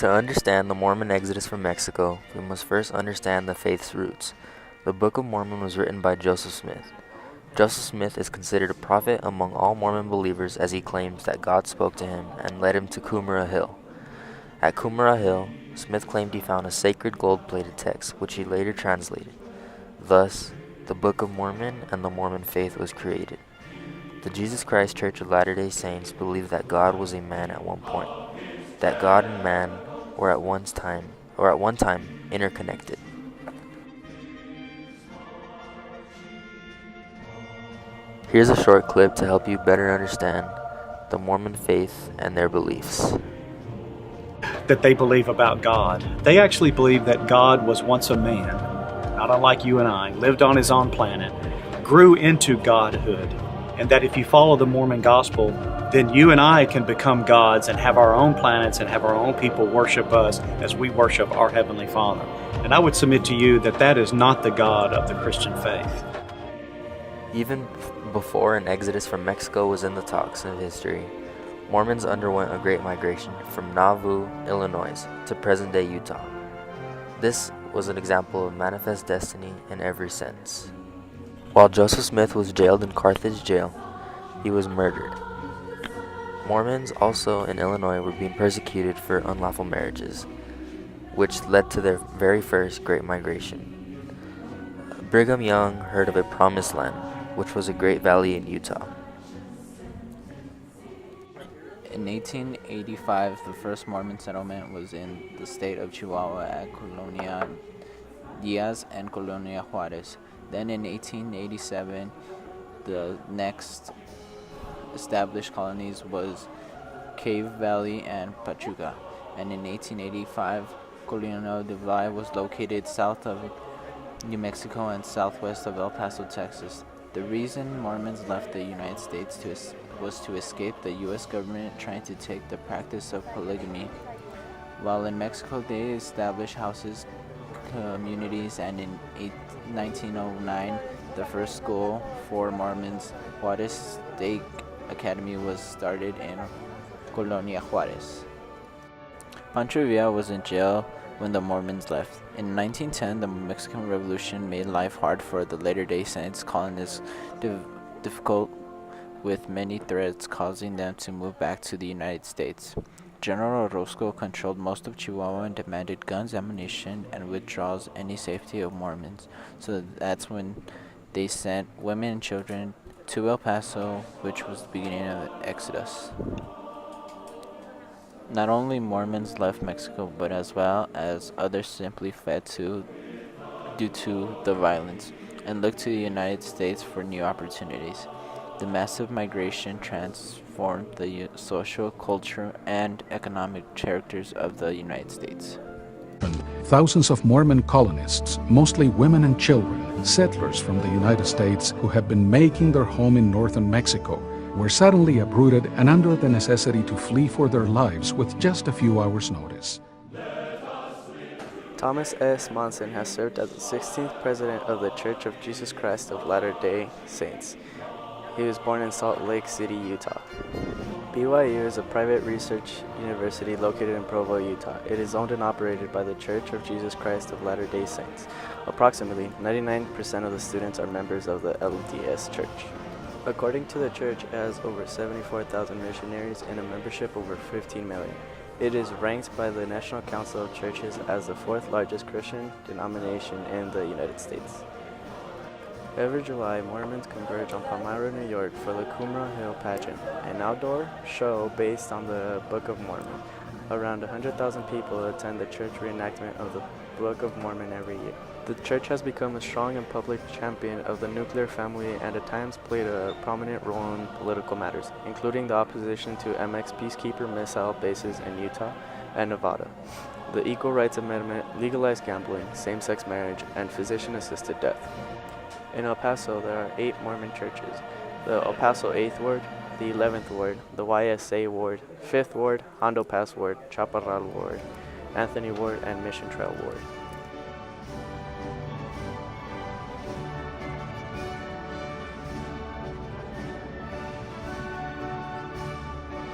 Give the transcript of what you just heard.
To understand the Mormon exodus from Mexico, we must first understand the faith's roots. The Book of Mormon was written by Joseph Smith. Joseph Smith is considered a prophet among all Mormon believers as he claims that God spoke to him and led him to Cumorah Hill. At Cumorah Hill, Smith claimed he found a sacred gold-plated text, which he later translated. Thus, the Book of Mormon and the Mormon faith was created. The Jesus Christ Church of Latter-day Saints believe that God was a man at one point, that God and man were at one time interconnected. Here's a short clip to help you better understand the Mormon faith and their beliefs. That they believe about God. They actually believe that God was once a man, not unlike you and I, lived on his own planet, grew into godhood, and that if you follow the Mormon gospel, then you and I can become gods and have our own planets and have our own people worship us as we worship our Heavenly Father. And I would submit to you that that is not the God of the Christian faith. Even before an exodus from Mexico was in the talks of history, Mormons underwent a great migration from Nauvoo, Illinois, to present-day Utah. This was an example of manifest destiny in every sense. While Joseph Smith was jailed in Carthage jail, he was murdered. Mormons also in Illinois were being persecuted for unlawful marriages, which led to their very first Great Migration. Brigham Young heard of a promised land, which was a great valley in Utah. In 1885, the first Mormon settlement was in the state of Chihuahua at Colonia Diaz and Colonia Juarez. Then in 1887, the next established colonies was Cave Valley and Pachuca. And in 1885, Colonia del Valle was located south of New Mexico and southwest of El Paso, Texas. The reason Mormons left the United States was to escape the U.S. government trying to take the practice of polygamy. While in Mexico, they established houses, communities, and in 1909, the first school for Mormons, Juarez State Academy, was started in Colonia Juarez. Pancho Villa was in jail when the Mormons left. In 1910, the Mexican Revolution made life hard for the Latter-day Saints colonists, difficult with many threats causing them to move back to the United States. General Orozco controlled most of Chihuahua and demanded guns, ammunition, and withdraws any safety of Mormons. So that's when they sent women and children to El Paso, which was the beginning of the Exodus. Not only Mormons left Mexico, but as well as others simply fled due to the violence and looked to the United States for new opportunities. The massive migration transformed the social, cultural, and economic characters of the United States. Thousands of Mormon colonists, mostly women and children, settlers from the United States who had been making their home in northern Mexico, were suddenly uprooted and under the necessity to flee for their lives with just a few hours' notice. Thomas S. Monson has served as the 16th president of the Church of Jesus Christ of Latter-day Saints. He was born in Salt Lake City, Utah. BYU is a private research university located in Provo, Utah. It is owned and operated by the Church of Jesus Christ of Latter-day Saints. Approximately 99% of the students are members of the LDS Church. According to the church, it has over 74,000 missionaries and a membership over 15 million. It is ranked by the National Council of Churches as the fourth largest Christian denomination in the United States. Every July, Mormons converge on Palmyra, New York for the Cumorah Hill Pageant, an outdoor show based on the Book of Mormon. Around 100,000 people attend the church reenactment of the Book of Mormon every year. The church has become a strong and public champion of the nuclear family and at times played a prominent role in political matters, including the opposition to MX peacekeeper missile bases in Utah and Nevada, the Equal Rights Amendment, legalized gambling, same-sex marriage, and physician-assisted death. In El Paso, there are 8 Mormon churches: the El Paso 8th Ward, the 11th Ward, the YSA Ward, 5th Ward, Hondo Pass Ward, Chaparral Ward, Anthony Ward, and Mission Trail Ward.